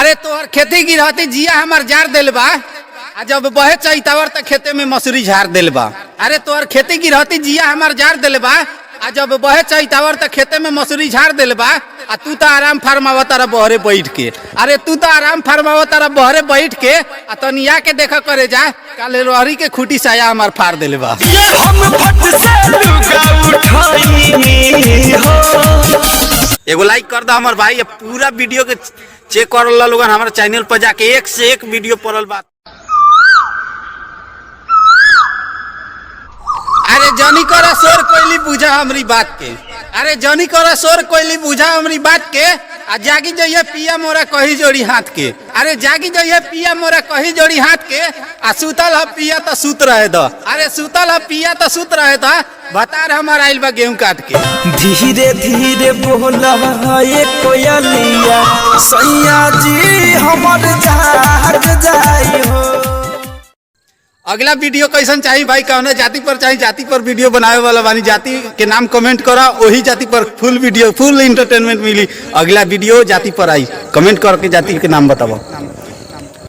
अरे तोहर खेती गिरहती जिया हमार जार दिल बा। आ जब बहे चैतावर त खेते में मसूरी झाड़ दिल बा। अरे तोहर खेती गिरहती जिया हमार जार दिल बा। आ जब बहे चैतावर त खेते में मसूरी झाड़ दिल बा। आ तू तो आराम फरमावा तारा बहरे बैठ के। अरे तू तो आराम फरमावा तारा बहरे बैठ के। आ तनिया के देखा करे जा काले रोहरी के खूटी साया हमार फाड़ दिल बा। एगो लाइक कर दो हमार भाई, पूरा वीडियो के चेक कर लोग हमारे चैनल पर जाके एक से एक वीडियो पड़ल बा। अरे जनी करा शोर कोयली बुझा हमारी बात के। अरे जनी करा शोर कोयली बुझा हमारी बात के। आ जागी जाइए पिया मोरा कही जोड़ी हाथ के। अरे जागी जाइए पिया मोरा कही जोड़ी हाथ के। आ सुतल ह पिया तो सुत रहे दो। अरे सुतल ह पिया तो सुत रहे दो। बता रहा हमारा आइल बा गेहूं काट के। धीरे धीरे बोला ये कोयलिया सैया जी हमर जाग जाई हो। अगला वीडियो कैसन चाहिए भाई, कौन जाति पर चाहिए, जाति पर वीडियो बनावे वाला बानी, जाति के नाम कमेंट करा, वही जाति पर फुल वीडियो फुल इंटरटेनमेंट मिली। अगला वीडियो जाति पर आई, कमेंट करके जाति के नाम बताओ।